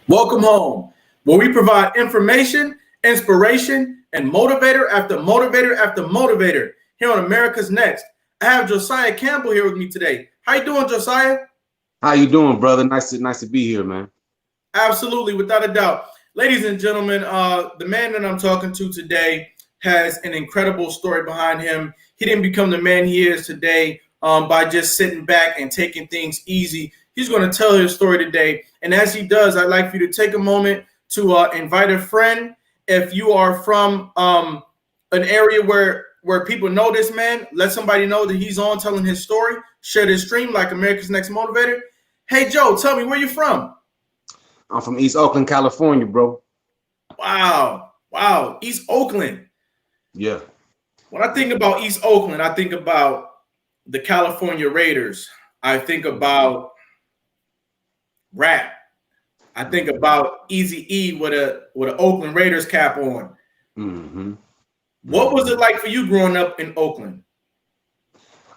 Welcome home, where we provide information, inspiration, and motivator after motivator after motivator here on America's Next. I have Josiah Campbell here with me today. How you doing, Josiah? How you doing, brother? Nice to be here, man. Absolutely, without a doubt. Ladies and gentlemen, the man that I'm talking to today has an incredible story behind him. He didn't become the man he is today by just sitting back and taking things easy. He's going to tell his story today. And as he does, I'd like for you to take a moment to invite a friend. If you are from an area where people know this man, let somebody know that he's on telling his story. Share this stream like America's Next Motivator. Hey, Joe, tell me, where you from? I'm from East Oakland, California, bro. Wow. East Oakland. Yeah. When I think about East Oakland, I think about the California Raiders. I think about rap. I think about Easy-E with an Oakland Raiders cap on. Mm-hmm. What was it like for you growing up in Oakland?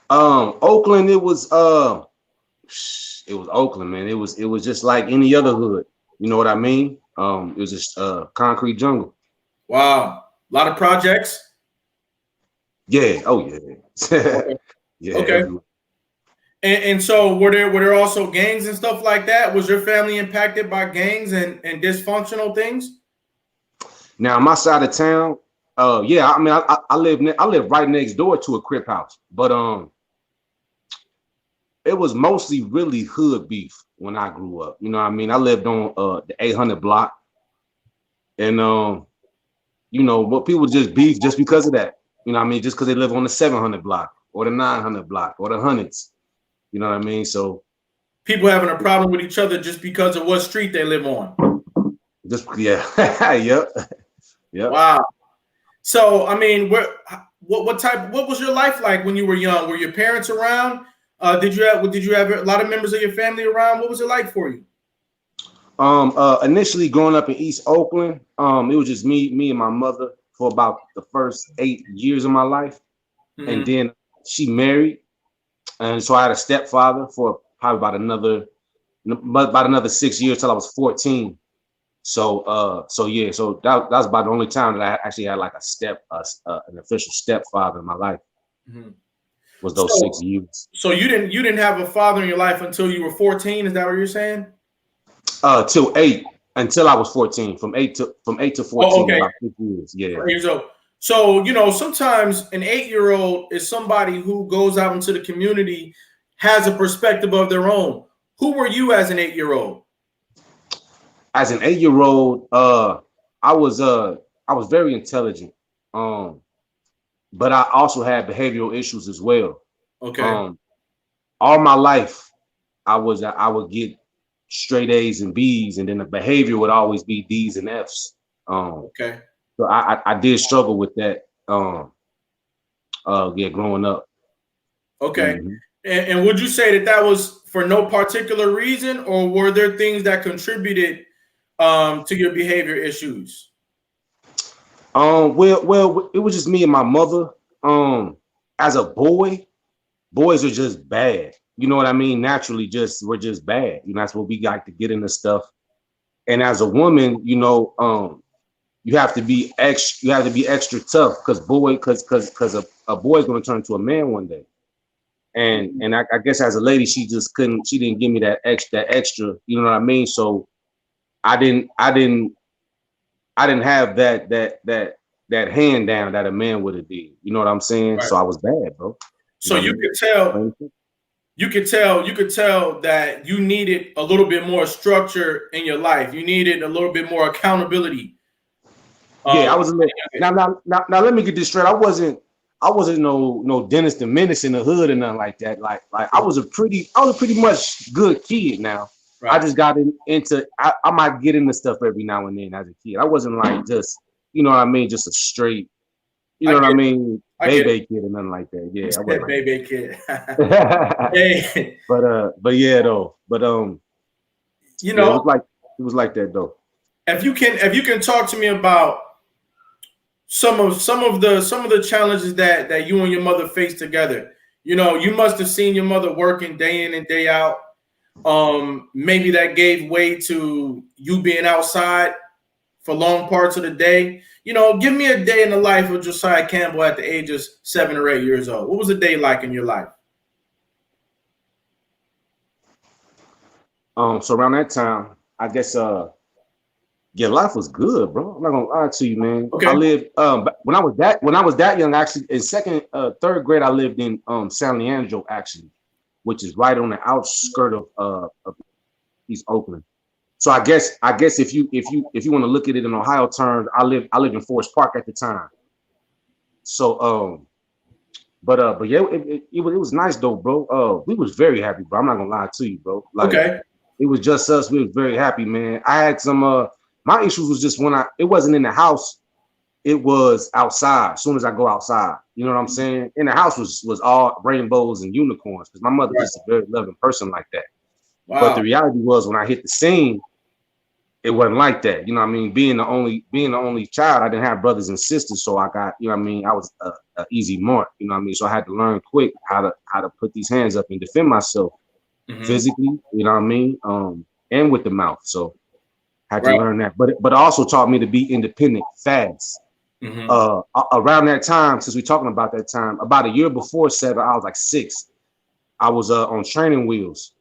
Oakland, it was Oakland, man. It was just like any other hood. You know what I mean? It was just concrete jungle. Wow. A lot of projects? Yeah. Oh yeah. Okay. Yeah. Okay. And so were there also gangs and stuff like that? Was your family impacted by gangs and dysfunctional things? Now my side of town, yeah. I mean, I live right next door to a Crip house, but it was mostly really hood beef when I grew up. You know what I mean? I lived on the 800 block, and you know, what people just beef just because of that. You know what I mean? Just because they live on the 700 block or the 900 block or the hundreds. You know what I mean? So people having a problem with each other just because of what street they live on. Just yeah, yep. Wow. So I mean, what was your life like when you were young? Were your parents around? Did you have a lot of members of your family around? What was it like for you? Initially growing up in East Oakland, it was just me and my mother for about the first 8 years of my life. Mm-hmm. And then she married, and so I had a stepfather for probably about another 6 years till I was 14. So yeah, so that was about the only time that I actually had like an official stepfather in my life. Mm-hmm. Was those 6 years. So you didn't have a father in your life until you were 14? Is that what you're saying? Till 8, until I was 14. From 8 to 14. Oh, okay. About 6 years. Yeah. So you know, sometimes an 8-year-old is somebody who goes out into the community, has a perspective of their own. Who were you as an 8-year-old? As an 8-year-old, I was very intelligent. But I also had behavioral issues as well. Okay. All my life, I would get straight A's and B's, and then the behavior would always be D's and F's. Okay. So I did struggle with that. Growing up. Okay. Mm-hmm. And would you say that was for no particular reason, or were there things that contributed to your behavior issues? Well, it was just me and my mother. As a boy, boys are just bad. You know what I mean? Naturally, we're just bad. You know, that's what we like to get into stuff. And as a woman, you know, you have to be extra. You have to be extra tough because a boy's going to turn into a man one day. And I guess as a lady, she didn't give me that extra. You know what I mean? So I didn't have that hand down that a man would have did. You know what I'm saying? Right. So I was bad, bro. So you could tell that you needed a little bit more structure in your life. You needed a little bit more accountability. Yeah, I was a little. Now let me get this straight. I wasn't no Dennis the Menace in the hood or nothing like that. Like I was a pretty much good kid now. Right. I just got into I might get into stuff every now and then as a kid. I wasn't like just, you know what I mean, just a straight, you know what I mean, baby kid or nothing like that. Yeah, I wasn't baby kid. Hey. But yeah though. But you know, it was like that though. If you can talk to me about some of the challenges that you and your mother faced together. You know, you must have seen your mother working day in and day out. Maybe that gave way to you being outside for long parts of the day. Give me a day in the life of Josiah Campbell at the age of 7 or 8 years old. What was a day like in your life? So around that time, I guess yeah, life was good, bro. I'm not gonna lie to you, man. Okay. I lived when I was that young, actually in third grade, I lived in San Leandro, actually, which is right on the outskirt of East Oakland. So I guess if you want to look at it in Ohio terms, I lived in Forest Park at the time. So but yeah, it was nice though, bro. We was very happy, bro. I'm not gonna lie to you, bro. Like, Okay. it was just us. We was very happy, man. I had some my issues was just when it wasn't in the house, it was outside. As soon as I go outside, you know what I'm saying? In the house was all rainbows and unicorns, because my mother just a very loving person like that. Wow. But the reality was, when I hit the scene, it wasn't like that. You know what I mean? Being the only child, I didn't have brothers and sisters, so I got, you know what I mean, I was a easy mark, you know what I mean? So I had to learn quick how to put these hands up and defend myself physically, you know what I mean? And with the mouth. So I had to learn that. But it also taught me to be independent fast. Around that time, since we're talking about that time, about a year before 7, I was like 6. I was on training wheels.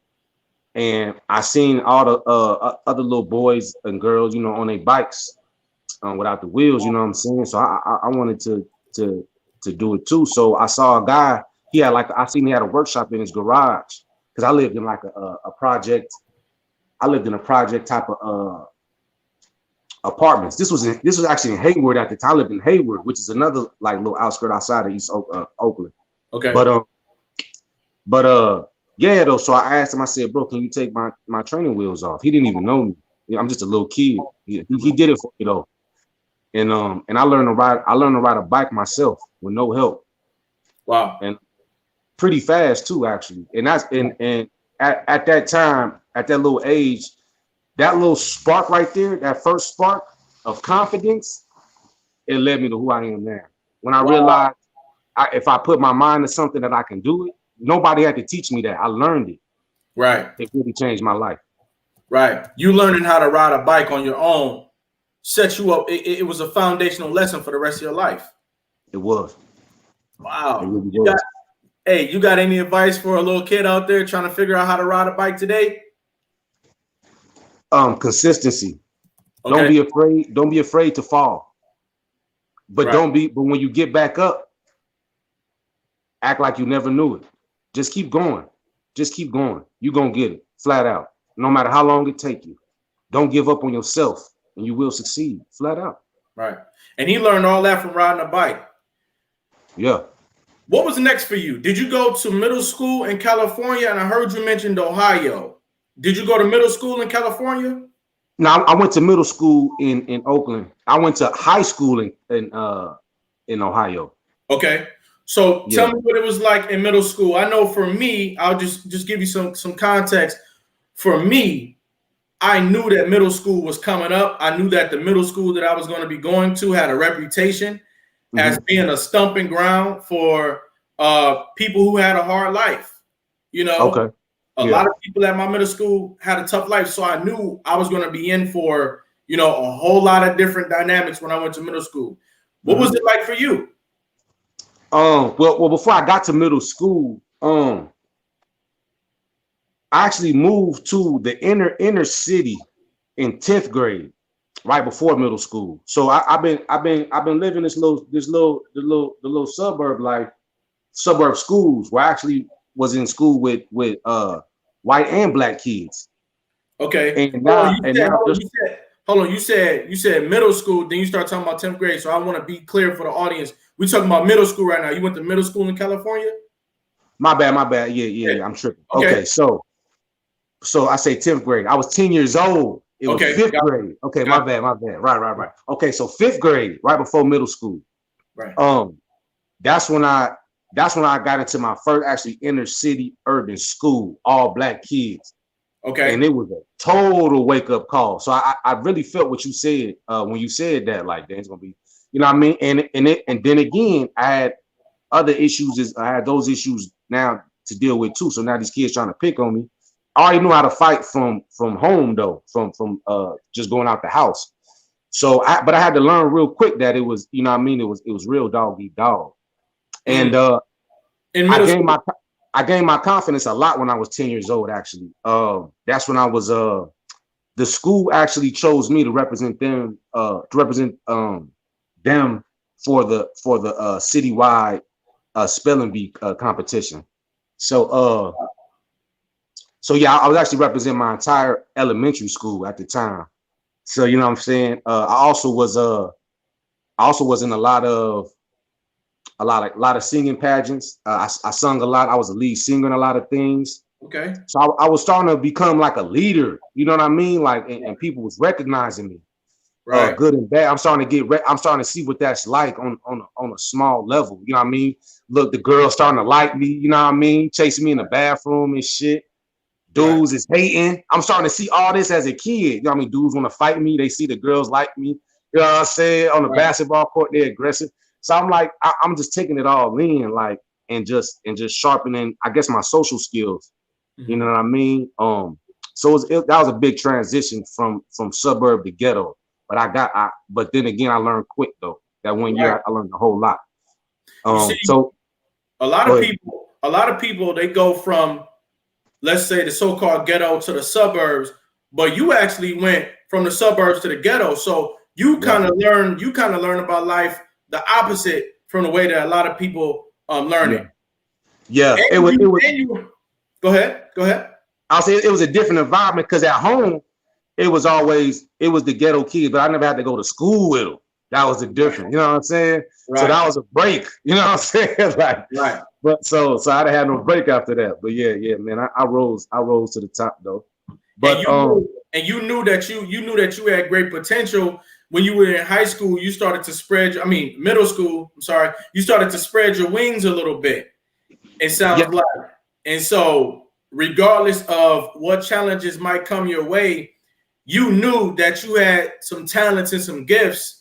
And I seen all the other little boys and girls, you know, on their bikes without the wheels, you know what I'm saying? So I wanted to do it too. So I saw a guy, I seen he had a workshop in his garage, because I lived in like a project. I lived in a project type of apartments. This was actually in Hayward at the time. I lived in Hayward, which is another like little outskirt outside of East Oakland. Okay. But yeah, though. So I asked him. I said, "Bro, can you take my training wheels off?" He didn't even know me. I'm just a little kid. He did it for me though, and I learned to ride. I learned to ride a bike myself with no help. Wow. And pretty fast too, actually. And that's and at that time, at that little age, that little spark right there, that first spark of confidence, it led me to who I am now. When I realized if I put my mind to something, that I can do it. Nobody had to teach me that. I learned it. Right. It really changed my life. Right. You learning how to ride a bike on your own set you up. It was a foundational lesson for the rest of your life. It was. Wow. It really was. You got any advice for a little kid out there trying to figure out how to ride a bike today? Consistency. Okay. Don't be afraid to fall. But but when you get back up, act like you never knew it. Just keep going. Just keep going. You're going to get it flat out. No matter how long it take you. Don't give up on yourself, and you will succeed flat out. Right. And he learned all that from riding a bike. Yeah. What was next for you? Did you go to middle school in California? And I heard you mentioned Ohio. Did you go to middle school in California? No, I went to middle school in Oakland. I went to high school in Ohio. Okay. So tell me what it was like in middle school. I know for me, I'll just give you some context. For me, I knew that middle school was coming up. I knew that the middle school that I was going to be going to had a reputation as being a stumping ground for people who had a hard life. You know, a lot of people at my middle school had a tough life. So I knew I was going to be in for, a whole lot of different dynamics when I went to middle school. What was it like for you? Well, before I got to middle school, I actually moved to the inner city in 10th grade, right before middle school. So I've been living this little suburb life, suburb schools, where I actually was in school with white and black kids. Okay. And now, you said middle school, then you start talking about 10th grade. So I want to be clear for the audience. We're talking about middle school right now. You went to middle school in California? My bad. Yeah, I'm tripping. Okay, so I say 10th grade. I was 10 years old. It was 5th grade. Okay, my bad. Right. Okay, so 5th grade, right before middle school. Right. That's when I got into my first actually inner city urban school, all black kids. Okay. And it was a total wake up call. So I really felt what you said when you said that, like, there's gonna be, you know what I mean? And then again, I had other issues. I had those issues now to deal with too. So now these kids trying to pick on me. I already knew how to fight from home though, from just going out the house. So but I had to learn real quick that it was, you know what I mean, it was real dog eat dog. And In I middle gained school. my confidence a lot when I was 10 years old, actually. That's when I was the school actually chose me to represent them, them for the citywide spelling bee competition. So so yeah, I was actually representing my entire elementary school at the time. So you know what I'm saying? I also was in a lot of singing pageants. I sung a lot. I was a lead singer in a lot of things. Okay. So I was starting to become like a leader. You know what I mean? Like, and people was recognizing me, Right. good and bad. I'm starting to see what that's like on a small level. You know what I mean? Look, the girls starting to like me. You know what I mean? Chasing me in the bathroom and shit. Right. Dudes is hating. I'm starting to see all this as a kid. You know what I mean? Dudes want to fight me. They see the girls like me. You know what I'm saying? On the Right. basketball court, they're aggressive. So I'm like, I'm just taking it all in, like, and just sharpening, I guess, my social skills. You know what I mean? So that was a big transition from suburb to ghetto. But then again, I learned quick though. That one Right. year, I learned a whole lot. You see, So a lot go of ahead. people, a lot of people, they go from, let's say, the so-called ghetto to the suburbs, but you actually went from the suburbs to the ghetto. So you Yeah, kind of learn about life the opposite from the way that a lot of people learn yeah, it. yeah. It was. And you go ahead, go ahead. I'll say it was a different environment because at home it was the ghetto kids, but I never had to go to school with them. That was the difference. You know what I'm saying? So Right, that was a break. You know what I'm saying? Like, right. but so I didn't have no break after that. But yeah, man, I rose to the top though. And But you knew that you had great potential when you were in high school. You started to spread. I mean, middle school. I'm sorry. You started to spread your wings a little bit. It yeah, sounds like. And so, regardless of what challenges might come your way, you knew that you had some talents and some gifts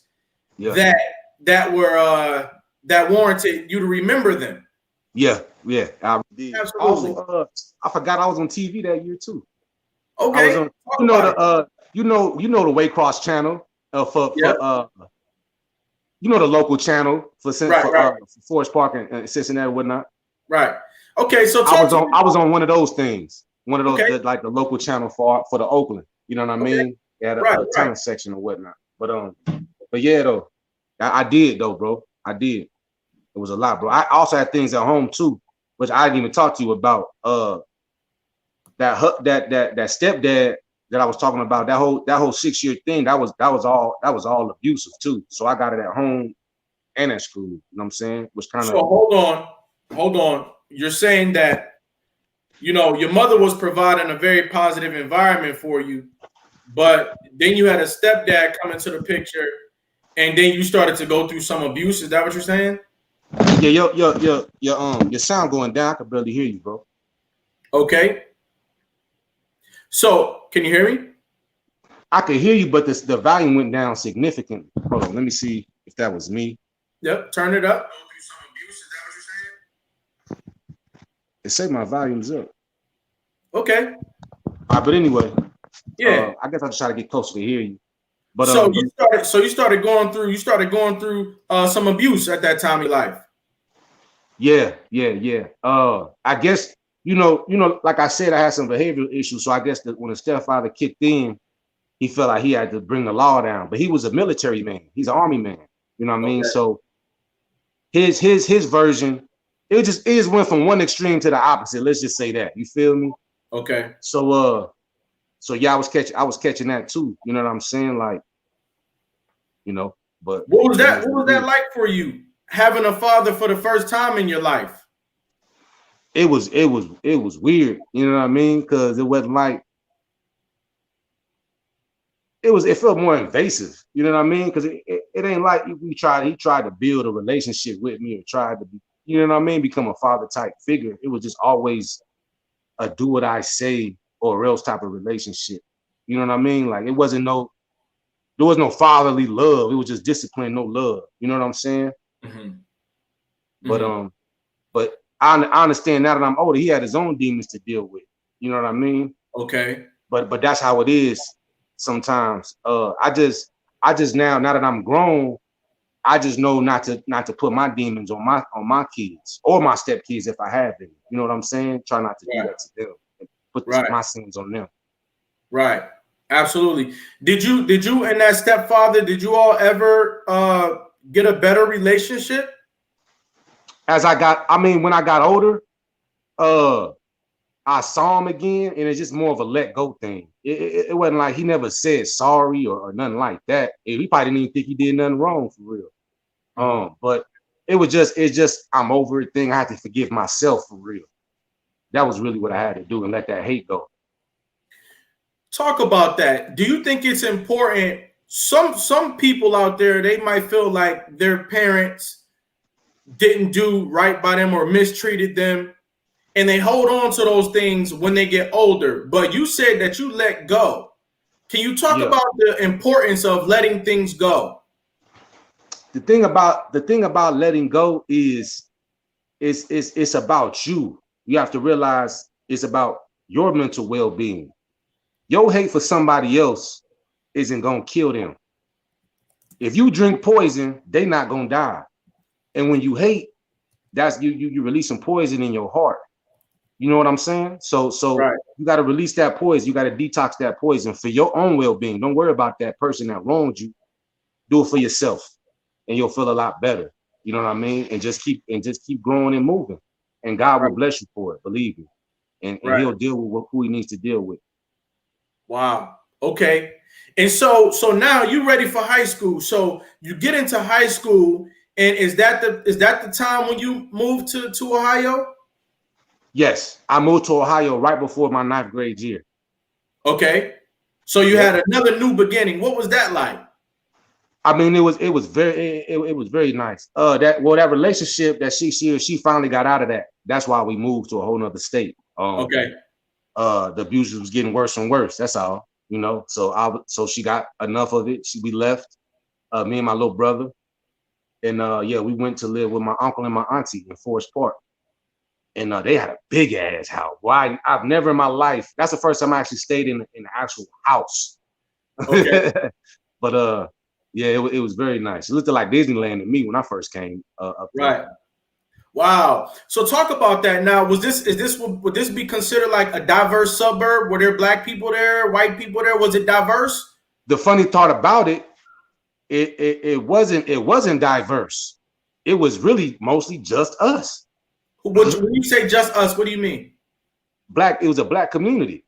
yeah, that that warranted you to remember them. yeah. I did. Also, Absolutely. I forgot I was on TV that year too. I was Okay. on, Talk about it. you know the Waycross channel Yeah. the local channel Right. Right. for Forest Park and Cincinnati and whatnot. Right. Okay. So talk to me. I was on one of those things, one of those Okay. like the local channel for the Oakland. You know what I Okay. mean? They had Right. a Right. talent section or whatnot. But yeah though, I did though, bro. I did. It was a lot, bro. I also had things at home too, which I didn't even talk to you about. That stepdad that I was talking about, that whole 6 year thing, that was all abusive too. So I got it at home and at school. You know what I'm saying? Which kind So of hold on. You're saying that your mother was providing a very positive environment for you, but then you had a stepdad come into the picture, and then you started to go through some abuse. Is that what you're saying? yeah, your sound going down. I can barely hear you, bro. Okay. So can you hear me? I could hear you, but the volume went down significantly. Hold on, let me see if that was me. Yep. Turn it up. It said my volume's up. Okay. But anyway, Yeah. I guess I'll just try to get closer to hear you. But So you started going through some abuse at that time in your life. yeah. I guess like I said, I had some behavioral issues. So I guess that when the stepfather kicked in, he felt like he had to bring the law down. But he was a military man. He's an army man. You know what I mean? Okay. So his version, it just went from one extreme to the opposite. Let's just say that. You feel me? Okay. So yeah, I was catching that too. You know what I'm saying? Like, but What was it that? is What what was it that is. like for you, having a father for the first time in your life? It was weird. You know what I mean? Because it wasn't like it felt more invasive. You know what I mean? Because it ain't like he tried to build a relationship with me or tried to be, you know what I mean, become a father type figure. It was just always a do what I say or else type of relationship. You know what I mean? Like there was no fatherly love. It was just discipline, no love. You know what I'm saying? Mm-hmm. But Mm-hmm. but I understand now that I'm older, he had his own demons to deal with. You know what I mean? Okay. but that's how it is sometimes. I just now that I'm grown, I just know not to put my demons on my kids or my stepkids if I have any. You know what I'm saying? Try not to do Right. that to them. Put Right. my sins on them. Right. Absolutely. Did you and that stepfather, did you all ever get a better relationship? When I got older, uh, I saw him again, and it's just more of a let go thing. It wasn't like he never said sorry or nothing like that. He probably didn't even think he did nothing wrong for real. Mhm. But it's just I'm over it thing. I had to forgive myself for real. That was really what I had to do and let that hate go. Talk about that. Do you think it's important? Some people out there, they might feel like their parents didn't do right by them or mistreated them, and they hold on to those things when they get older. But you said that you let go. Can you talk Yeah. about the importance of letting things go? The thing about letting go is it's about you. You have to realize it's about your mental well-being. Your hate for somebody else isn't gonna kill them. If you drink poison, they not gonna die. And when you hate, that's you releasing poison in your heart. You know what I'm saying? So Right. you got to release that poison. You got to detox that poison for your own well-being. Don't worry about that person that wronged you. Do it for yourself, and you'll feel a lot better. You know what I mean? And just keep growing and moving, and God will Right. bless you for it. Believe me, and Right. He'll deal with who He needs to deal with. Wow. Okay. And so now you ready for high school. So you get into high school, and is that the time when you moved to Ohio? Yes, I moved to Ohio right before my ninth grade year. Okay. So you Yep. had another new beginning. What was that like? It was very nice. That relationship that she finally got out of that. That's why we moved to a whole nother state. Okay. The abuse was getting worse and worse. That's all, you know. So she got enough of it. We left, me and my little brother, and yeah, we went to live with my uncle and my auntie in Forest Park, and they had a big ass house. Why? I've never in my life. That's the first time I actually stayed in the actual house. Okay. But yeah, it was very nice. It looked like Disneyland to me when I first came up there. Right. Wow. So talk about that now. Would this be considered like a diverse suburb? Were there black people there, white people there? Was it diverse? The funny thought about it, it wasn't diverse. It was really mostly just us. When you say just us, what do you mean? Black. It was a black community.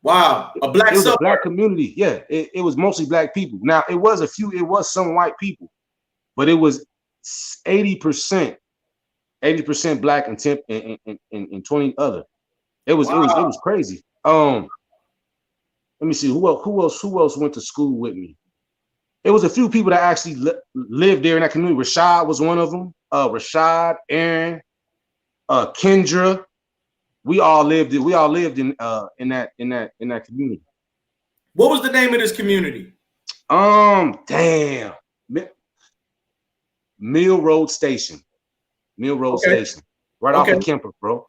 Wow. A black It was a suburb. black community. Yeah, it was mostly black people. Now it was some white people, but it was 80%, 80% black and 10 and 20 other. It was Wow. crazy. Let me see who else went to school with me. It was a few people that actually lived there in that community. Rashad was one of them. Rashad, Aaron, Kendra. We all lived in that community. What was the name of this community? Damn. Mill Road Station. Mill Road Okay. Station. Right off Okay. of Kemper, bro.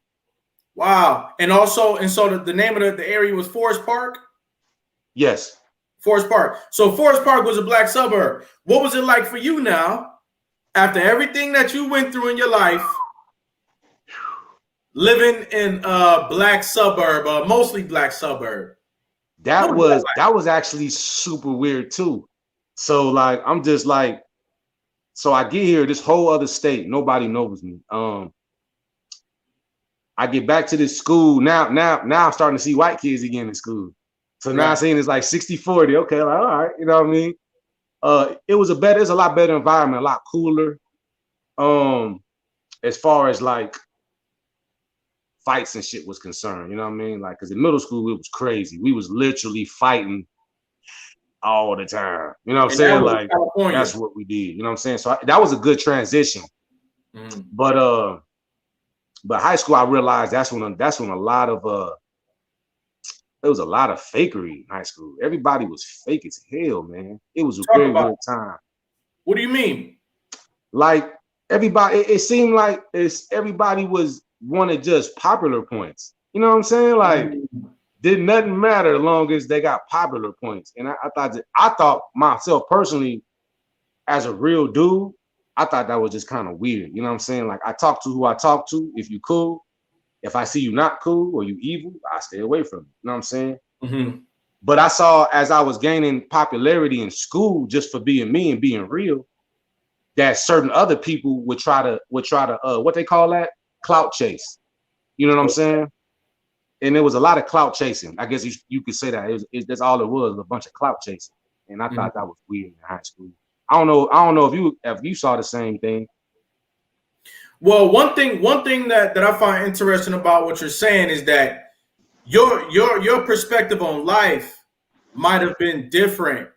Wow. And so the name of the area was Forest Park? Yes. Forest Park. So Forest Park was a black suburb. What was it like for you now, after everything that you went through in your life, living in a black suburb, mostly black suburb? What That was that was that was actually super weird too. So like I'm just like, so I get here, this whole other state, nobody knows me. I get back to this school. Now I'm starting to see white kids again in school. So like? now I'm Right. saying it's like 60-40. Okay, like, all right, you know what I mean? It's a lot better environment, a lot cooler. Um, as far as like fights and shit was concerned, you know what I mean? Like, cause in middle school it was crazy. We was literally fighting all the time. You know what I'm And that saying? was in Like, California. that's what we did. You know what I'm saying? So that was a good transition. Mhm. But high school, I realized that's when a lot of there was a lot of fakery in high school. Everybody was fake as hell, man. It was a Talk very about weird it. time. What do you mean? Like everybody, it seemed like everybody was wanted just popular points. You know what I'm saying? Like Mm. Didn't nothing matter as long as they got popular points. And I thought myself personally, as a real dude, I thought that was just kind of weird. You know what I'm saying? Like I talk to who I talk to. If you cool, if I see you not cool or you evil, I stay away from you. You know what I'm saying? Mm-hmm. But I saw as I was gaining popularity in school just for being me and being real, that certain other people would try to what they call that? Clout chase. You know what I'm saying? And there was a lot of clout chasing. I guess you could say that. That's all it was, a bunch of clout chasing. And I thought that was weird in high school. I don't know if you saw the same thing. Well, one thing that I find interesting about what you're saying is that your perspective on life might have been different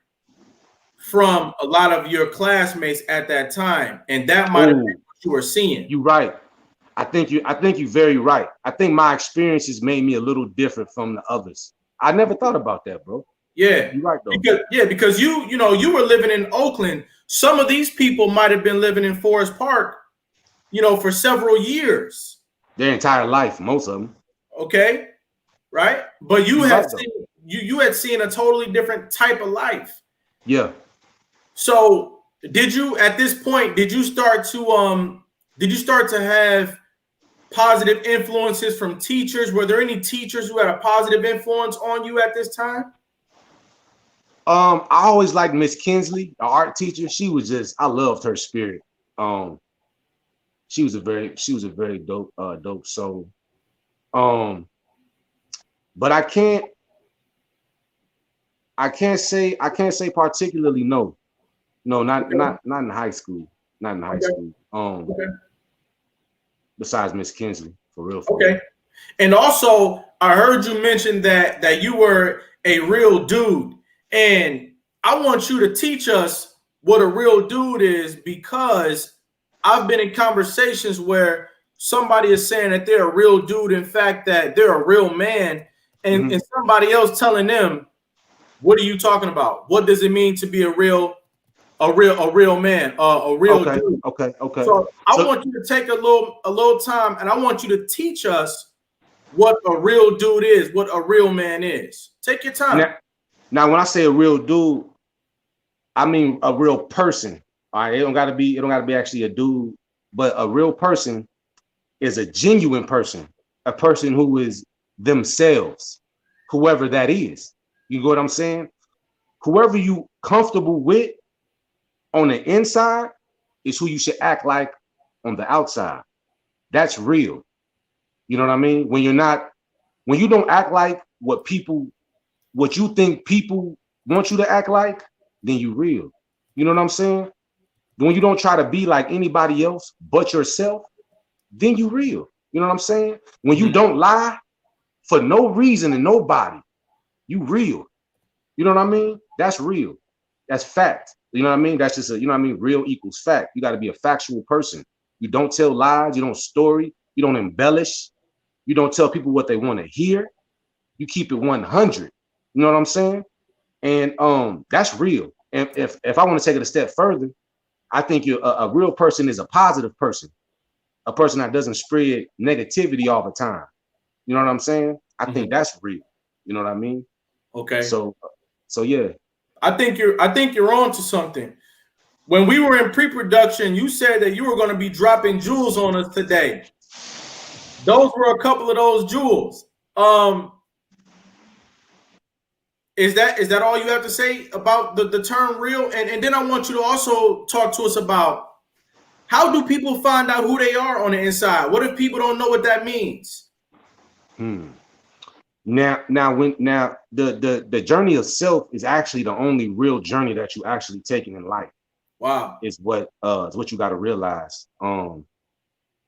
from a lot of your classmates at that time, and that might have been what you were seeing. You're right. I think you're very right. I think my experiences made me a little different from the others. I never thought about that, bro. Yeah, you're right though. Because you were living in Oakland. Some of these people might have been living in Forest Park, for several years. Their entire life, most of them. Okay, right? But you had seen a totally different type of life. Yeah. So did you at this point? Did you start to have positive influences from teachers? Were there any teachers who had a positive influence on you at this time? I always liked Miss Kinsley, the art teacher. I loved her spirit. She was a very dope soul. But I can't say particularly no. No, not in high school. Not in high school. Besides Miss Kinsley, for real. Okay. And also, I heard you mention that you were a real dude. And I want you to teach us what a real dude is, because I've been in conversations where somebody is saying that they're a real dude, in fact, that they're a real man, and somebody else telling them, what are you talking about? What does it mean to be a real man, a real dude? Okay. So I want you to take a little time, and I want you to teach us what a real dude is, what a real man is. Take your time. Now, when I say a real dude, I mean a real person. All right, it don't gotta be actually a dude, but a real person is a genuine person, a person who is themselves, whoever that is. You know what I'm saying? Whoever you comfortable with on the inside is who you should act like on the outside. That's real. You know what I mean? When you don't act like what you think people want you to act like, then you real. You know what I'm saying? When you don't try to be like anybody else but yourself, then you real. You know what I'm saying? When you don't lie for no reason to nobody, you real. You know what I mean? That's real. That's fact. You know what I mean? That's just real equals fact. You got to be a factual person. You don't tell lies. You don't story. You don't embellish. You don't tell people what they want to hear. You keep it 100. You know what I'm saying? And that's real. And if I want to take it a step further, I think a real person is a positive person, a person that doesn't spread negativity all the time. You know what I'm saying? I think that's real. You know what I mean? Okay. So yeah. I think you're on to something. When we were in pre-production, you said that you were going to be dropping jewels on us today. Those were a couple of those jewels. Is that all you have to say about the term real? And then I want you to also talk to us about, how do people find out who they are on the inside? What if people don't know what that means? Now the journey of self is actually the only real journey that you actually taking in life. Wow. Is what you got to realize.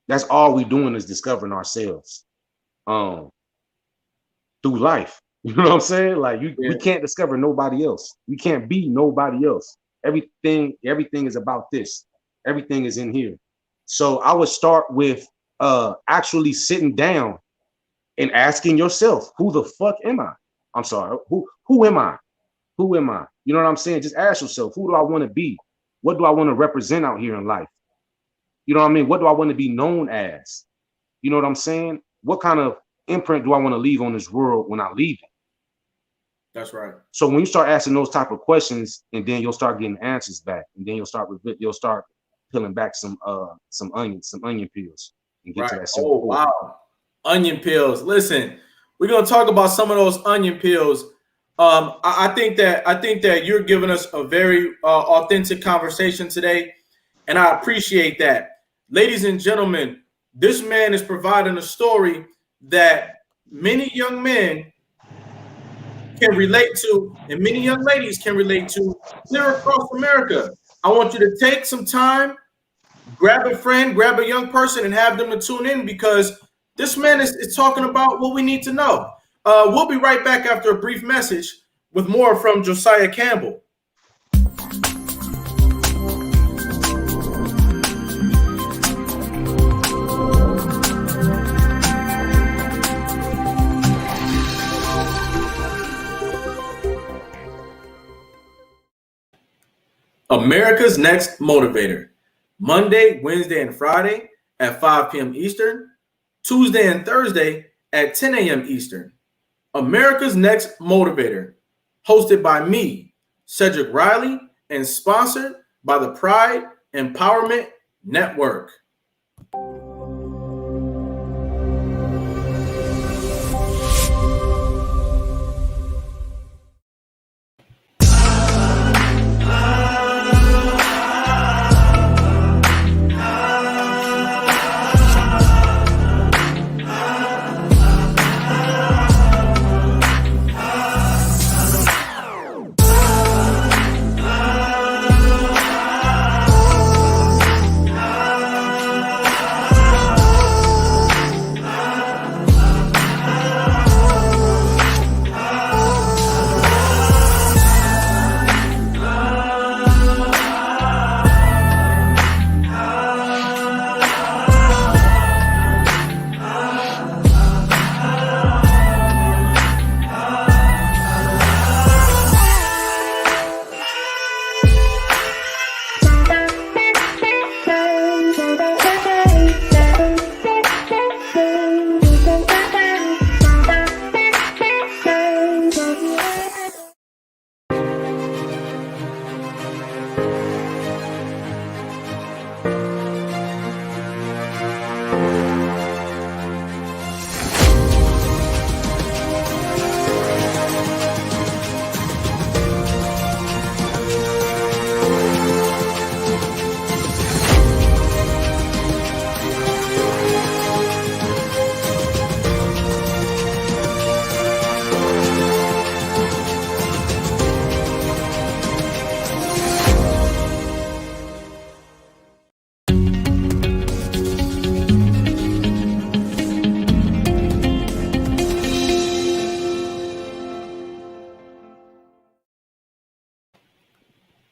That's all we doing is discovering ourselves through life. You know what I'm saying? Like we can't discover nobody else. We can't be nobody else. Everything is about this. Everything is in here. So I would start with actually sitting down and asking yourself, who the fuck am I? I'm sorry, who am I? Who am I? You know what I'm saying? Just ask yourself, who do I want to be? What do I want to represent out here in life? You know what I mean? What do I want to be known as? You know what I'm saying? What kind of imprint do I want to leave on this world when I leave it? That's right. So when you start asking those type of questions, and then you'll start getting answers back, and then you'll start peeling back some onion peels, and get Right. to that simple Oh, core. wow. Onion peels. Listen, we're gonna talk about some of those onion peels. I think that you're giving us a very authentic conversation today, and I appreciate that. Ladies and gentlemen, this man is providing a story that many young men can relate to, and many young ladies can relate to clear across America. I want you to take some time, grab a friend, grab a young person, and have them to tune in, because this man is talking about what we need to know. We'll be right back after a brief message with more from Josiah Campbell. America's Next Motivator. Monday, Wednesday, and Friday at 5 p.m. Eastern. Tuesday and Thursday at 10 a.m. Eastern. America's Next Motivator. Hosted by me, Cedric Riley, and sponsored by the Pride Empowerment Network.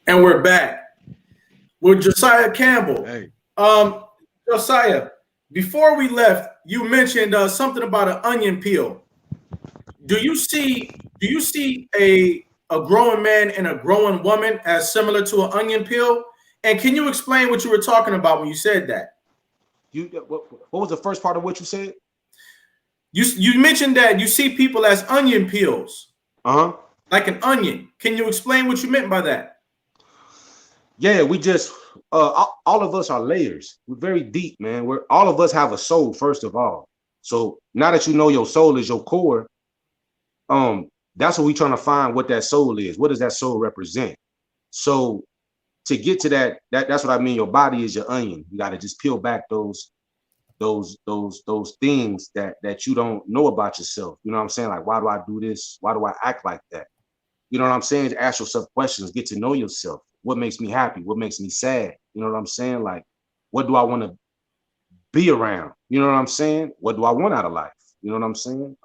And we're back with Josiah Campbell. Hey. Josiah, before we left, you mentioned something about an onion peel. Do you see a growing man and a growing woman as similar to an onion peel? And can you explain what you were talking about when you said that? What was the first part of what you said? You mentioned that you see people as onion peels. Like an onion. Can you explain what you meant by that? Yeah, we just all of us are layers. We're very deep, man. All of us have a soul, first of all. So now that you know your soul is your core, that's what we're trying to find, what that soul is. What does that soul represent? So to get to that's what I mean. Your body is your onion. You got to just peel back those things that you don't know about yourself. You know what I'm saying? Like, why do I do this? Why do I act like that? You know what I'm saying? Ask yourself questions, get to know yourself. What makes me happy? What makes me sad? You know what I'm saying? Like, what do I want to be around? You know what I'm saying? What do I want out of life? You know what I'm saying?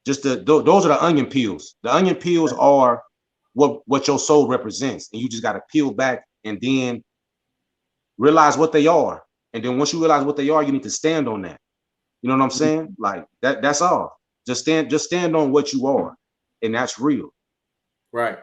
Those are the onion peels. The onion peels are what your soul represents, and you just got to peel back and then realize what they are. And then once you realize what they are, you need to stand on that. You know what I'm saying? Like that's all. Just stand on what you are, and that's real. Right.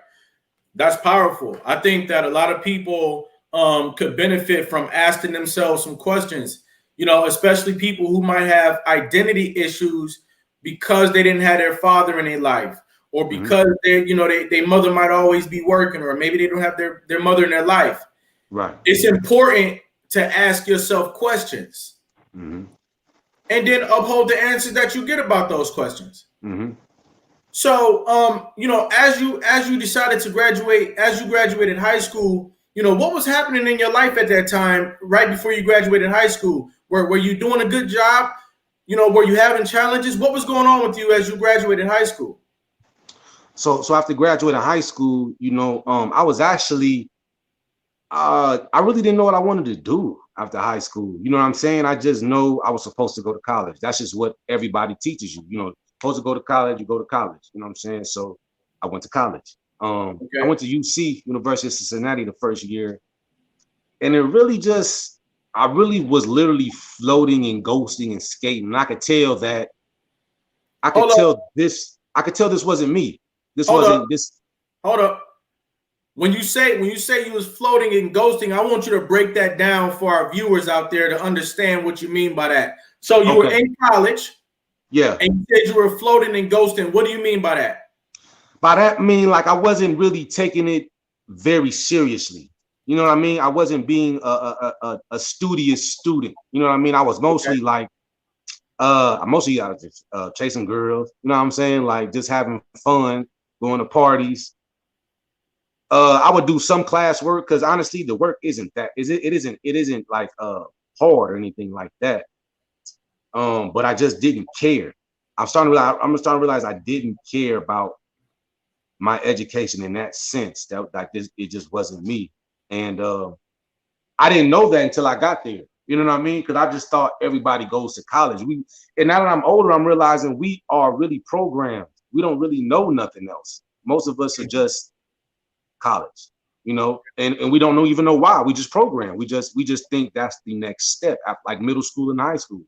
That's powerful. I think that a lot of people could benefit from asking themselves some questions, especially people who might have identity issues because they didn't have their father in their life, or Mm-hmm. because their mother might always be working, or maybe they don't have their mother in their life. Right. It's important to ask yourself questions Mm-hmm. and then uphold the answers that you get about those questions. Mm-hmm. So, as you decided to graduate, as you graduated high school, what was happening in your life at that time, right before you graduated high school? Were you doing a good job? Were you having challenges? What was going on with you as you graduated high school? So after graduating high school, I was actually I really didn't know what I wanted to do after high school. You know what I'm saying? I just know I was supposed to go to college. That's just what everybody teaches you. Supposed to go to college, you go to college. You know what I'm saying? So I went to college. I Okay. went to UC, University of Cincinnati, the first year, and it really just, I really was literally floating and ghosting and skating. And I could tell that, Hold up. I could tell this wasn't me. This Hold up. wasn't this. Hold up. When you say you was floating and ghosting, I want you to break that down for our viewers out there to understand what you mean by that. So you were Okay. in college Yeah. and you said you were floating and ghosting. What do you mean by that? By that I mean, like, I wasn't really taking it very seriously. You know what I mean? I wasn't being a studious student. You know what I mean? I was Okay. mostly like, I was just chasing girls. You know what I'm saying? Like, just having fun, going to parties. I would do some class work because honestly, the work isn't that. It isn't like hard or anything like that. But I just didn't care. I'm starting to realize I didn't care about my education in that sense. That, like, this, it just wasn't me. And I didn't know that until I got there. You know what I mean? Because I just thought everybody goes to college. And now that I'm older, I'm realizing we are really programmed. We don't really know nothing else. Most of us are just college, and we don't even know why. We just program. We just think that's the next step, like middle school and high school.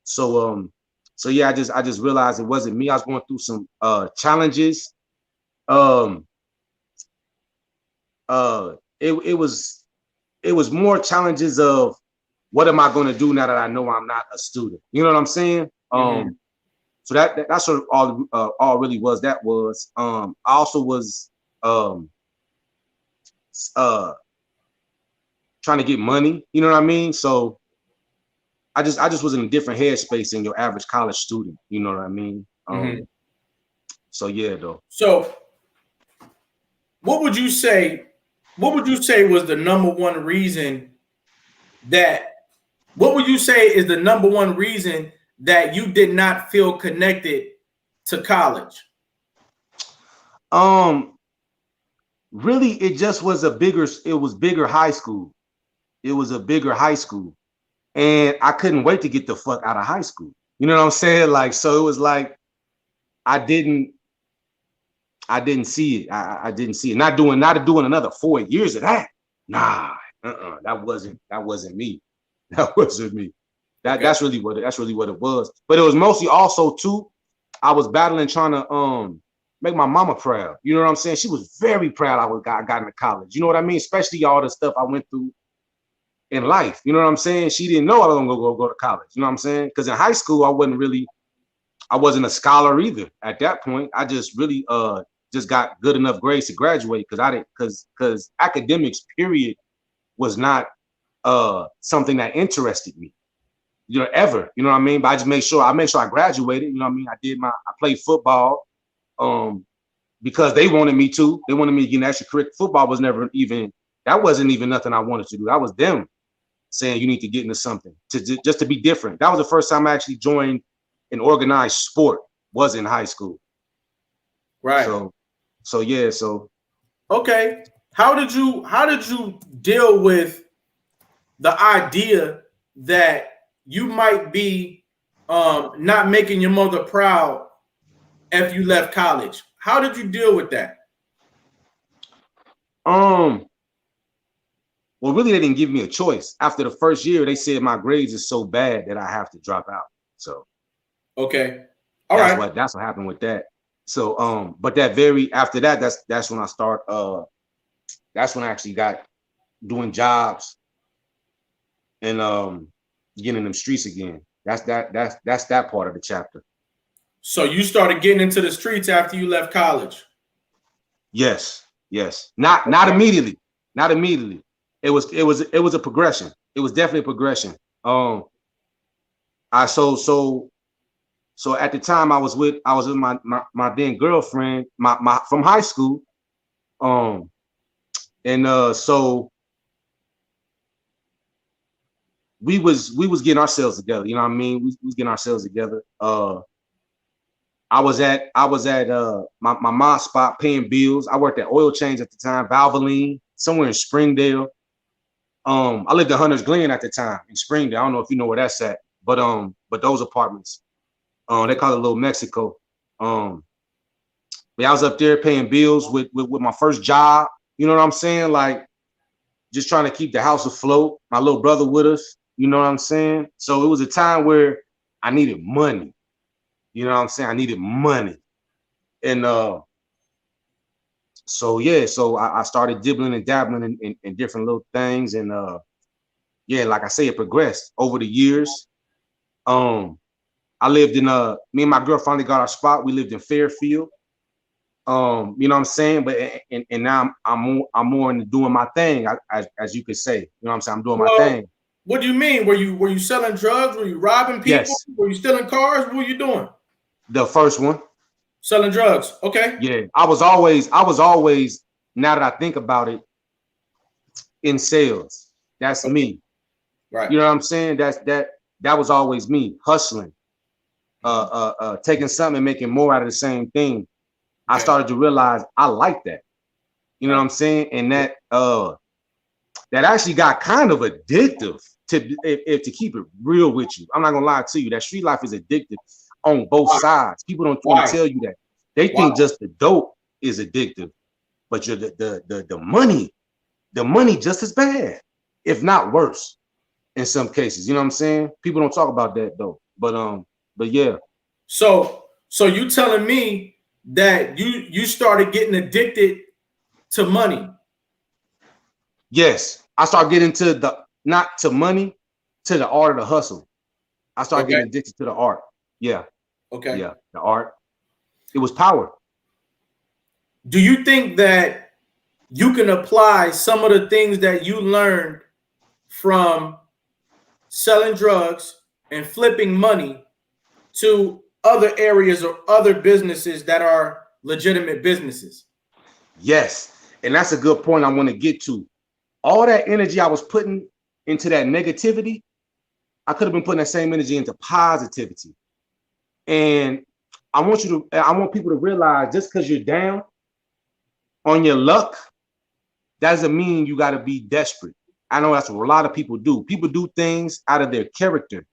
So yeah, I just realized it wasn't me. I was going through some challenges. Um, it was more challenges of what am I going to do now that I know I'm not a student? You know what I'm saying? Mm-hmm. So that's what all really was. That was I also was um uh trying to get money. You know what I mean? So I just was in a different headspace than your average college student. You know what I mean? Mm-hmm. So yeah, though. So what would you say? What would you say was the number one reason that? What would you say is the number one reason that you did not feel connected to college? Um, Really, it was bigger high school. It was a bigger high school, and I couldn't wait to get the fuck out of high school. You know what I'm saying? Like, so it was like I didn't I didn't see it. I didn't see it. Not doing another 4 years of that. Nah, that wasn't me. That wasn't me. Okay. That's really what it was. But it was mostly also too, I was battling trying to make my mama proud. You know what I'm saying? She was very proud I got into college. You know what I mean? Especially all the stuff I went through in life. You know what I'm saying? She didn't know I was gonna go to college. You know what I'm saying? Because in high school, I wasn't a scholar either. At that point, I just really just got good enough grades to graduate because I didn't because academics period was not something that interested me. Ever. You know what I mean? But I made sure I graduated. You know what I mean? I played football because they wanted me to. They wanted me to get an extracurricular. Football was never even, that wasn't even nothing I wanted to do. That was them saying you need to get into something just to be different. That was the first time I actually joined an organized sport, was in high school. Right. So yeah, so Okay. How did you deal with the idea that you might be not making your mother proud if you left college? How did you deal with that? um well, really, they didn't give me a choice. After the first year, they said my grades is so bad that I have to drop out. So Okay. All that's right. what happened with that. So but that very after that, that's when I start that's when I actually got doing jobs and getting in them streets again. That's that part of the chapter. So you started getting into the streets after you left college. Yes, yes. Not immediately. Not immediately. It was a progression. It was definitely a progression. I so at the time I was with my then girlfriend, my from high school. Um and so we was getting ourselves together, you know what I mean? We was getting ourselves together. I was at my mom's spot paying bills. I worked at Oil Change at the time, Valvoline, somewhere in Springdale. I lived in Hunter's Glen at the time in Springdale. I don't know if you know where that's at, but those apartments, they call it Little Mexico. But I was up there paying bills with my first job. You know what I'm saying? Like just trying to keep the house afloat. My little brother with us. You know what I'm saying? So it was a time where I needed money. You know what I'm saying? I needed money. And so yeah, so I started dibbling and dabbling in different little things. And yeah, like I say, it progressed over the years. I lived in me and my girl finally got our spot. We lived in Fairfield. You know what I'm saying? But and now I'm more into doing my thing, as you could say. You know what I'm saying? I'm doing my thing. What do you mean? Were you selling drugs? Were you robbing people? Yes. Were you stealing cars? What were you doing? The first one. Selling drugs. Okay. Yeah. I was always, now that I think about it, in sales. That's me. Right. You know what I'm saying? That was always me, hustling. Taking something and making more out of the same thing. Okay. I started to realize I like that. You know what I'm saying? And that actually got kind of addictive to keep it real with you. I'm not gonna lie to you. That street life is addictive on both sides. People don't want to tell you that. They think just the dope is addictive, but the money just as bad, if not worse, in some cases. You know what I'm saying? People don't talk about that though. But yeah. So you telling me that you started getting addicted to money? Yes, I started getting not to money, to the art of the hustle. I started getting addicted to the art. Yeah. Okay. Yeah, the art. It was power. Do you think that you can apply some of the things that you learned from selling drugs and flipping money to other areas or other businesses that are legitimate businesses? Yes, and that's a good point I want to get to. All that energy I was putting into that negativity, I could have been putting that same energy into positivity. And I want people to realize, just because you're down on your luck, that doesn't mean you got to be desperate. I know that's what a lot of people do. People do things out of their character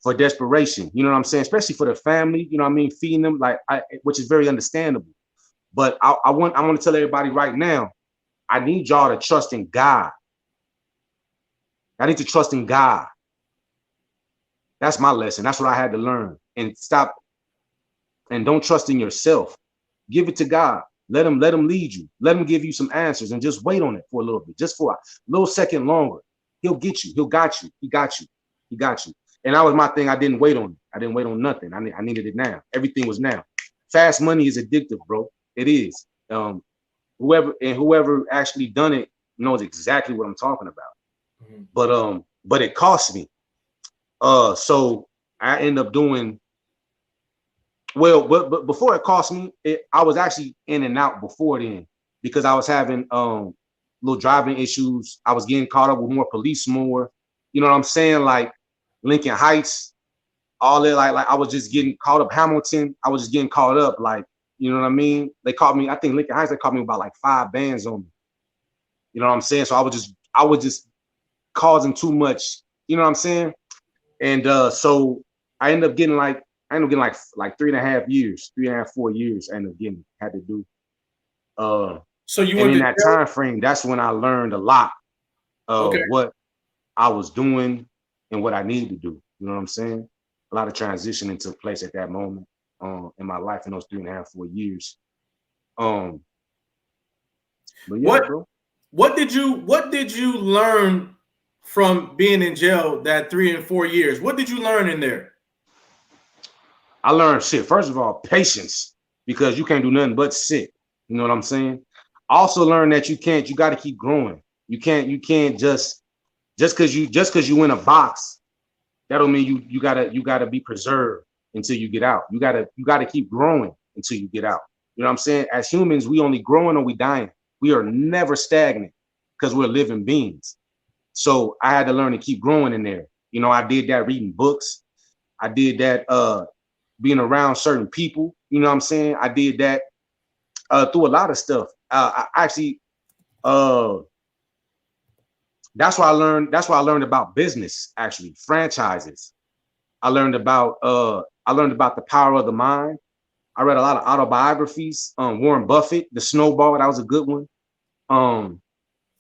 for desperation. You know what I'm saying? Especially for their family. You know what I mean? Feeding them, which is very understandable. But I want to tell everybody right now, I need y'all to trust in God. I need to trust in God. That's my lesson. That's what I had to learn. And stop. And don't trust in yourself. Give it to God. Let him lead you. Let him give you some answers, and just wait on it for a little bit, just for a little second longer. He'll get you. He'll got you. He got you. He got you. And that was my thing. I didn't wait on it. I didn't wait on nothing. I needed it now. Everything was now. Fast money is addictive, bro. It is. Whoever actually done it knows exactly what I'm talking about. Mm-hmm. But it cost me. So I end up doing well. But before it cost me, I was actually in and out before then, because I was having little driving issues. I was getting caught up with more police, more. You know what I'm saying? Like Lincoln Heights, all that. Like I was just getting caught up. Hamilton, I was just getting caught up. Like, you know what I mean? They caught me. I think Lincoln Heights, they caught me about like 5 bands on me. You know what I'm saying? So I was just causing too much. You know what I'm saying? And so I ended up getting like 3.5 years, 3.5, 4 years. I ended up had to do. So you went in that time frame. That's when I learned a lot of what I was doing and what I needed to do. You know what I'm saying? A lot of transitioning took place at that moment in my life in those 3.5, 4 years. But yeah, bro. What did you learn from being in jail that 3 and 4 years? What did you learn in there? I learned shit. First of all, patience, because you can't do nothing but sit. You know what I'm saying? I also learned that you got to keep growing. You can't just because you in a box, that don't mean you gotta be preserved until you get out. You gotta keep growing until you get out. You know what I'm saying? As humans, we only growing or we dying. We are never stagnant because we're living beings. So I had to learn to keep growing in there. You know, I did that reading books. I did that being around certain people. You know what I'm saying? I did that through a lot of stuff. I actually uh that's why I learned about business, actually, franchises. I learned about the power of the mind. I read a lot of autobiographies. Warren Buffett, The Snowball, that was a good one. Um,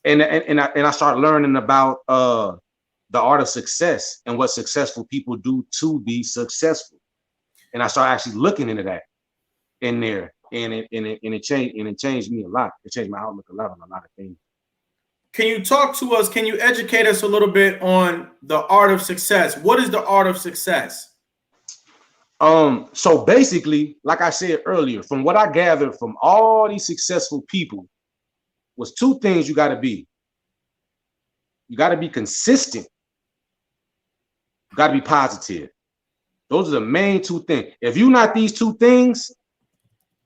and I started learning about the art of success and what successful people do to be successful. And I started actually looking into that in there, and it changed me a lot. It changed my outlook a lot on a lot of things. Can you talk to us? Can you educate us a little bit on the art of success? What is the art of success? So basically, like I said earlier, from what I gathered from all these successful people, was two things you got to be. You got to be consistent. You got to be positive. Those are the main two things. If you're not these two things,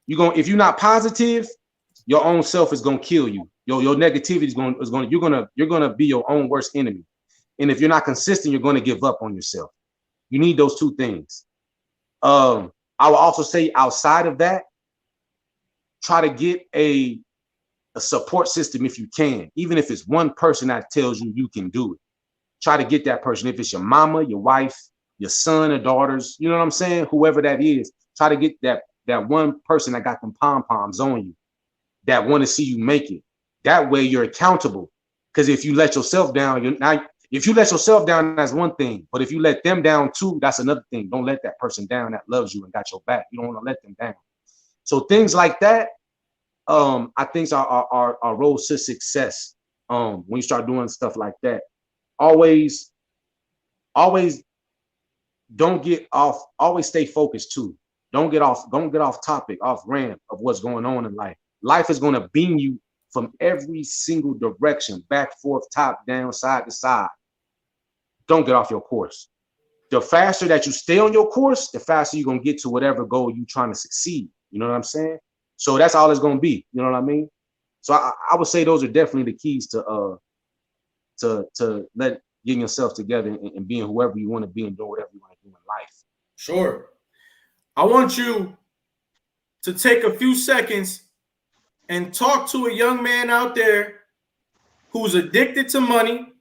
if you're not positive, your own self is gonna kill you. Your negativity you're gonna be your own worst enemy. And if you're not consistent, you're gonna give up on yourself. You need those two things. I will also say, outside of that, try to get a support system if you can, even if it's one person that tells you you can do it. Try to get that person. If it's your mama, your wife, your son or daughters, you know what I'm saying? Whoever that is, try to get that one person that got them pom-poms on you, that want to see you make it. That way you're accountable. Because if you let yourself down, if you let yourself down, that's one thing. But if you let them down too, that's another thing. Don't let that person down that loves you and got your back. You don't want to let them down. So things like that, I think are roads to success. When you start doing stuff like that, always don't get off. Always stay focused too. Don't get off topic, off ramp of what's going on in life. Life is going to beam you from every single direction, back, forth, top, down, side to side. Don't get off your course. The faster that you stay on your course, the faster you're going to get to whatever goal you're trying to succeed. You know what I'm saying? So that's all it's going to be. You know what I mean? So I would say those are definitely the keys to getting yourself together and being whoever you want to be and doing whatever you want to do in life. Sure. I want you to take a few seconds and talk to a young man out there who's addicted to money.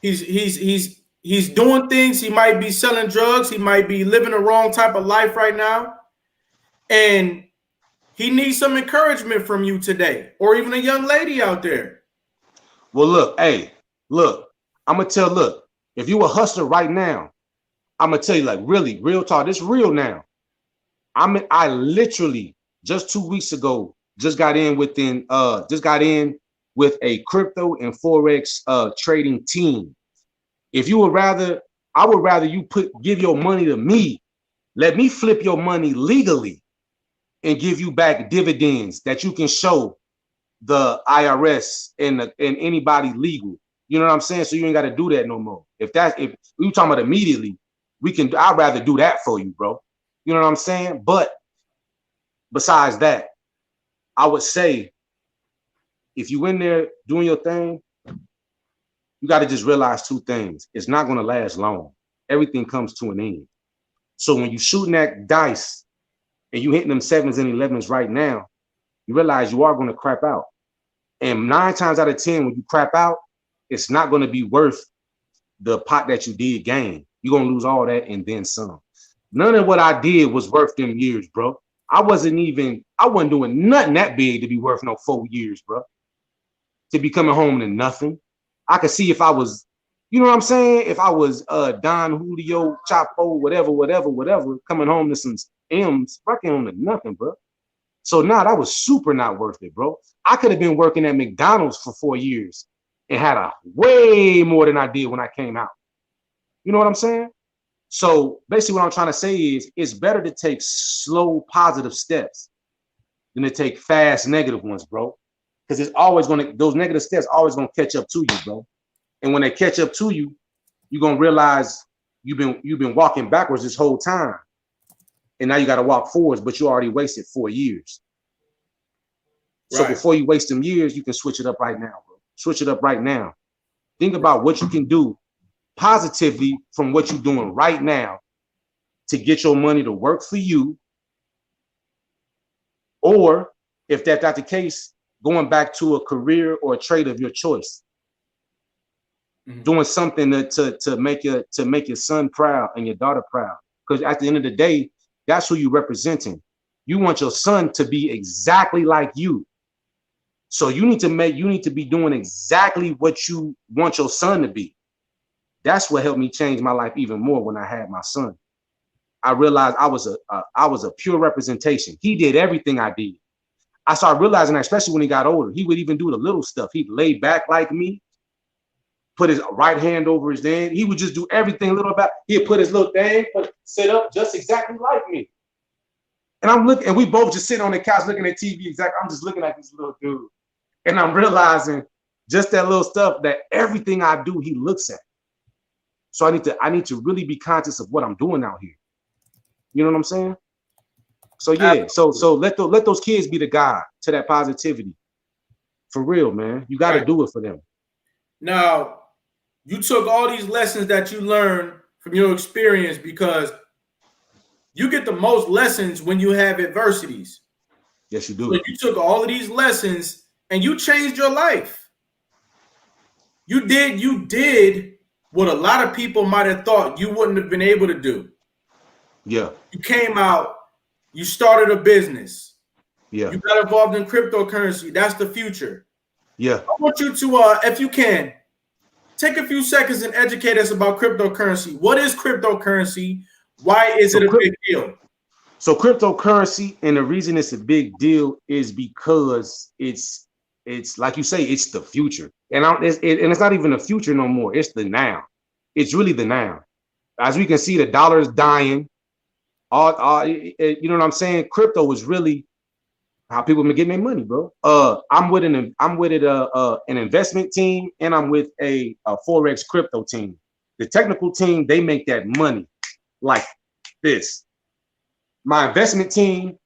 He's doing things. He might be selling drugs. He might be living the wrong type of life right now. And he needs some encouragement from you today, or even a young lady out there. Well, look, I'm going to tell, if you a hustler right now, I'm going to tell you, like, really, real talk, this real now. I literally just 2 weeks ago just got in with a crypto and forex trading team. I would rather you give your money to me. Let me flip your money legally and give you back dividends that you can show the IRS and anybody legal. You know what I'm saying? So you ain't got to do that no more. If we talking about immediately, I'd rather do that for you, bro. You know what I'm saying? But besides that, I would say, if you in there doing your thing, you got to just realize two things. It's not going to last long. Everything comes to an end. So when you shooting that dice and you hitting them 7s and 11s right now, you realize you are going to crap out. And 9 times out of 10, when you crap out, it's not going to be worth the pot that you did gain. You're going to lose all that and then some. None of what I did was worth them years, bro. I wasn't doing nothing that big to be worth no 4 years, bro. To be coming home to nothing. I could see if I was, you know what I'm saying? If I was Don Julio, Chapo, whatever, coming home to some M's, fucking on to nothing, bro. So that was super not worth it, bro. I could have been working at McDonald's for 4 years and had a way more than I did when I came out. You know what I'm saying? So basically what I'm trying to say is it's better to take slow positive steps than to take fast negative ones, bro. Because it's always gonna those negative steps always gonna catch up to you, bro. And when they catch up to you, you're gonna realize you've been walking backwards this whole time. And now you gotta walk forwards, but you already wasted 4 years. So Right. before you waste them years, you can switch it up right now, bro. Switch it up right now. Think about what you can do positively from what you're doing right now to get your money to work for you. Or if that's not the case, going back to a career or a trade of your choice. Doing something to make your son proud and your daughter proud. Because at the end of the day, that's who you're representing. You want your son to be exactly like you. So you need to be doing exactly what you want your son to be. That's what helped me change my life even more when I had my son. I realized I was a pure representation. He did everything I did. I started realizing that, especially when he got older, he would even do the little stuff. He'd lay back like me, put his right hand over his hand. He would just do everything little about. He'd put his little thing, sit up just exactly like me. And I'm looking, and we both just sitting on the couch looking at TV. Exactly, I'm just looking at this little dude, and I'm realizing just that little stuff that everything I do, he looks at. So I need to really be conscious of what I'm doing out here. You know what I'm saying? So yeah, so let those kids be the guide to that positivity. For real, man. You got to do it for them. Now, you took all these lessons that you learned from your experience, because you get the most lessons when you have adversities. Yes, you do. So you took all of these lessons and you changed your life. You did what a lot of people might have thought you wouldn't have been able to do. Yeah. You came out, you started a business. Yeah. You got involved in cryptocurrency. That's the future. Yeah. I want you to, if you can, take a few seconds and educate us about cryptocurrency. What is cryptocurrency? Why is it a big deal? So cryptocurrency, and the reason it's a big deal is because it's like you say, it's the future. And it's not even the future no more. It's the now. It's really the now. As we can see, the dollar is dying. You know what I'm saying? Crypto is really how people been getting their money, bro. I'm with an investment team, and I'm with a forex crypto team. The technical team, they make that money like this. My investment team,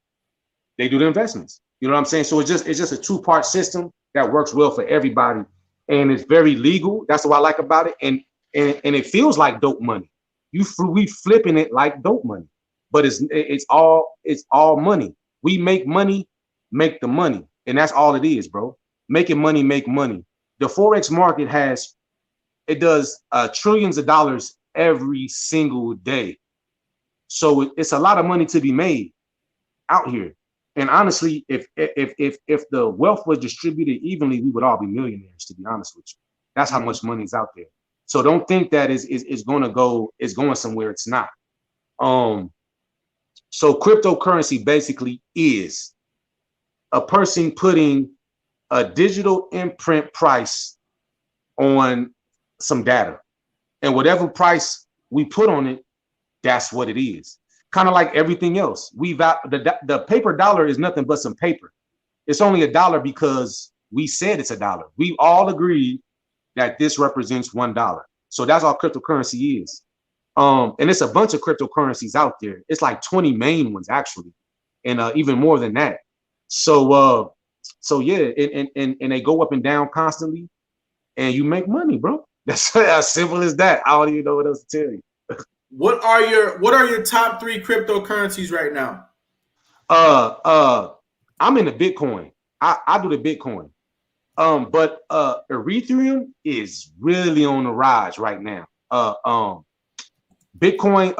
they do the investments. You know what I'm saying? So it's just a two-part system that works well for everybody, and it's very legal. That's what I like about it, and it feels like dope money. We flipping it like dope money, but it's all money. We make money, make the money, and that's all it is, bro. Making money, make money. The forex market does trillions of dollars every single day. So it's a lot of money to be made out here. And honestly, if the wealth was distributed evenly, we would all be millionaires, to be honest with you. That's how much money is out there. So don't think that is going somewhere. It's not. So cryptocurrency basically is a person putting a digital imprint price on some data, and whatever price we put on it, that's what it is. Kind of like everything else. The paper dollar is nothing but some paper. It's only $1 because we said it's $1. We all agreed that this represents $1. So that's all cryptocurrency is. And it's a bunch of cryptocurrencies out there. It's like 20 main ones actually, and even more than that. So yeah, and they go up and down constantly, and you make money, bro. That's as simple as that. I don't even know what else to tell you. What are your top 3 cryptocurrencies right now? I'm in the Bitcoin. I do the Bitcoin. But Ethereum is really on the rise right now. Bitcoin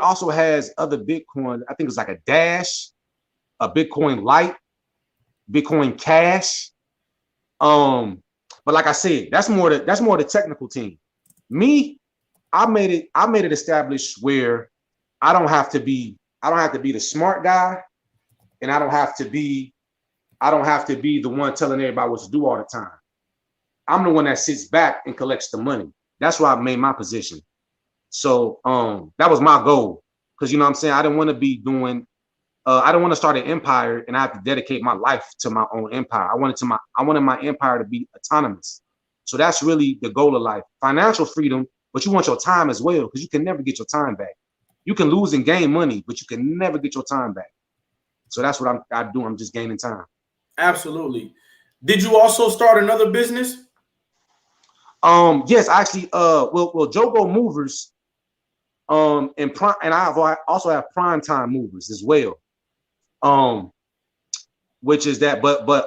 also has other Bitcoin. I think it's like a Dash, a Bitcoin Lite, Bitcoin Cash. But like I said, that's more the technical team. Me, I made it established where I don't have to be the smart guy, and I don't have to be the one telling everybody what to do all the time. I'm the one that sits back and collects the money. That's why I made my position. So that was my goal. Because you know what I'm saying, I didn't want to be doing I don't want to start an empire and I have to dedicate my life to my own empire. I wanted my empire to be autonomous. So that's really the goal of life. Financial freedom, but you want your time as well, because you can never get your time back. You can lose and gain money, but you can never get your time back. So that's what I do. I'm just gaining time. Absolutely. Did you also start another business? Yes, actually, well, Jogo Movers, and I also have Prime Time Movers as well. Which is that, but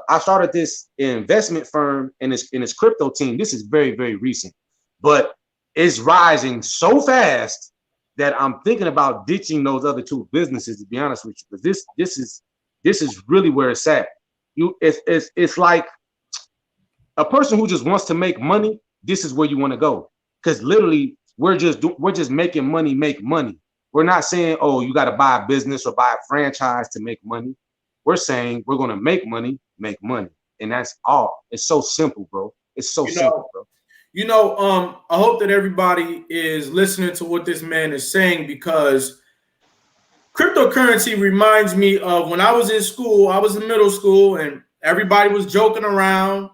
I started this investment firm in this crypto team. This is very, very recent, but it's rising so fast that I'm thinking about ditching those other two businesses, to be honest with you, because this is really where it's at. It's like a person who just wants to make money. This is where you want to go, because literally we're just making money make money. We're not saying, oh, you got to buy a business or buy a franchise to make money. We're saying we're going to make money. And that's all. It's so simple, bro. It's so simple, bro. I hope that everybody is listening to what this man is saying, because cryptocurrency reminds me of when I was in school. I was in middle school and everybody was joking around.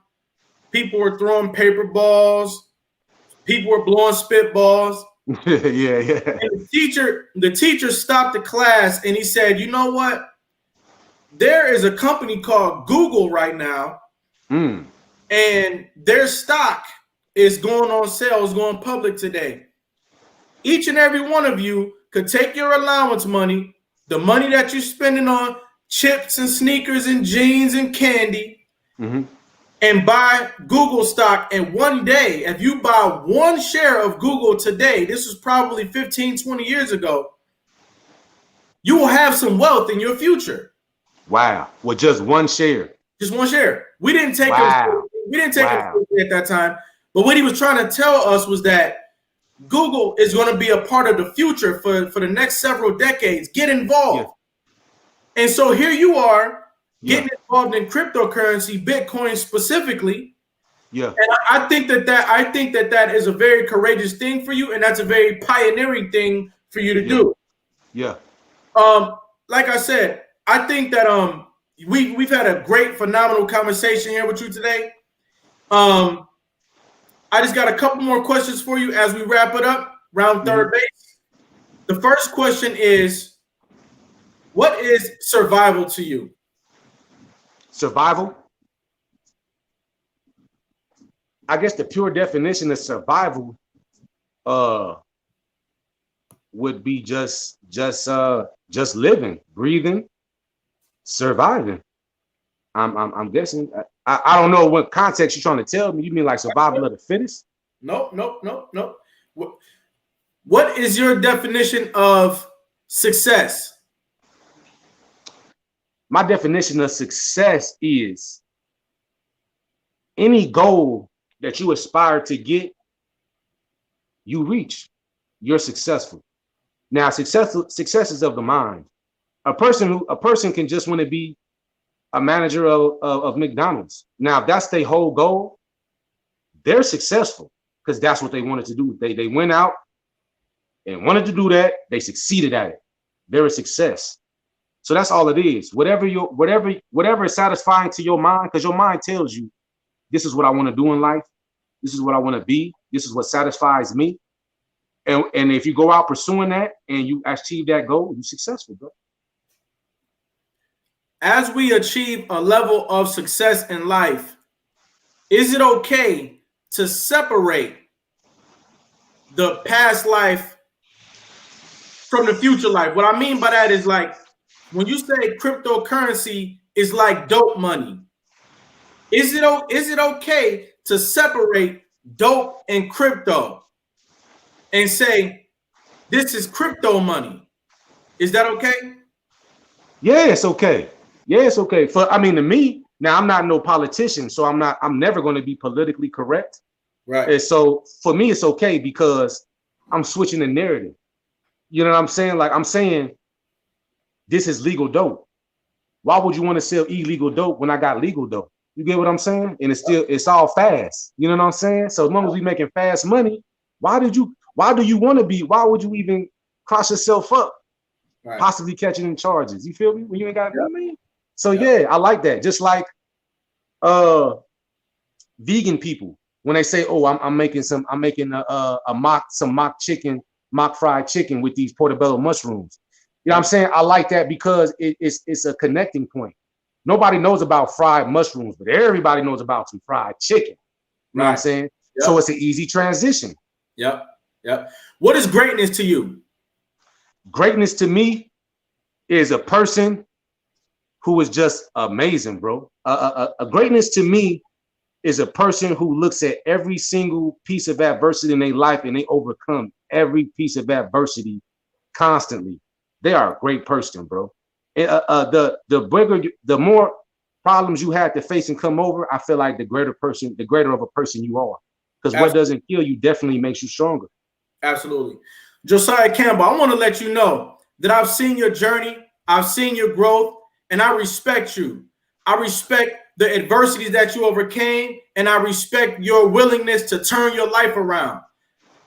People were throwing paper balls. People were blowing spitballs. yeah. And the teacher stopped the class and he said, you know what? There is a company called Google right now, and their stock is going on sale, is going public today. Each and every one of you could take your allowance money, the money that you're spending on chips and sneakers and jeans and candy, and buy Google stock. And one day, if you buy one share of Google today, this was probably 15, 20 years ago, you will have some wealth in your future. Wow. With just one share. Just one share. We didn't take it at that time. But what he was trying to tell us was that Google is going to be a part of the future for the next several decades. Get involved. Yeah. And so here you are getting involved in cryptocurrency, Bitcoin specifically. Yeah. And I think that is a very courageous thing for you, and that's a very pioneering thing for you to do. Yeah. Like I said, I think that we've had a great, phenomenal conversation here with you today. I just got a couple more questions for you as we wrap it up, round third base. The first question is, what is survival to you? Survival? I guess the pure definition of survival would be just living, breathing, surviving. I'm guessing. I don't know what context you're trying to tell me. You mean like survival of the fittest? Nope. What is your definition of success? My definition of success is any goal that you aspire to get, you reach. You're successful. Now, success is of the mind. A person can just want to be a manager of McDonald's. Now, if that's their whole goal, they're successful because that's what they wanted to do. They went out and wanted to do that. They succeeded at it. They're a success. So that's all it is. Whatever is satisfying to your mind, because your mind tells you, this is what I want to do in life. This is what I want to be. This is what satisfies me. And if you go out pursuing that and you achieve that goal, you're successful, bro. As we achieve a level of success in life, is it okay to separate the past life from the future life? What I mean by that is, like, when you say cryptocurrency is like dope money, is it okay to separate dope and crypto and say this is crypto money? Is that okay? Yeah, it's okay. Yeah, it's okay. To me, now I'm not no politician, so I'm never going to be politically correct. Right. And so for me, it's okay because I'm switching the narrative. You know what I'm saying? Like, I'm saying this is legal dope. Why would you want to sell illegal dope when I got legal dope? You get what I'm saying? And it's all fast. You know what I'm saying? So as long as we making fast money, why Why do you want to be? Why would you even cross yourself up, Right. possibly catching in charges? You feel me? When you ain't got, you know what I mean? So Yep. yeah, I like that. Just like vegan people, when they say, "Oh, I'm making some mock chicken, mock fried chicken with these portobello mushrooms." You know what I'm saying? I like that because it's a connecting point. Nobody knows about fried mushrooms, but everybody knows about some fried chicken. You know what I'm saying? Yep. So it's an easy transition. Yep. What is greatness to you? Greatness to me is a person who is just amazing, bro. A greatness to me is a person who looks at every single piece of adversity in their life and they overcome every piece of adversity constantly. They are a great person, bro. And, the more problems you had to face and come over, I feel like the greater of a person you are. Because what doesn't kill you definitely makes you stronger. Absolutely. Josiah Campbell, I want to let you know that I've seen your journey, I've seen your growth, and I respect you. I respect the adversities that you overcame, and I respect your willingness to turn your life around.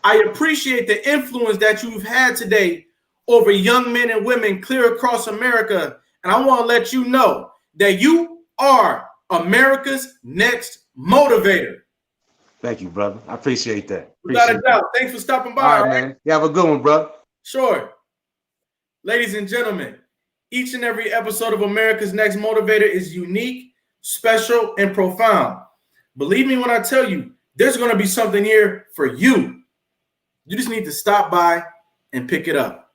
I appreciate the influence that you've had today over young men and women clear across America. And I want to let you know that you are America's next motivator. Thank you, brother. I appreciate that. Without a doubt. Thanks for stopping by. All right, man. You have a good one, brother. Sure. Ladies and gentlemen, each and every episode of America's Next Motivator is unique, special, and profound. Believe me when I tell you, there's going to be something here for you. You just need to stop by and pick it up.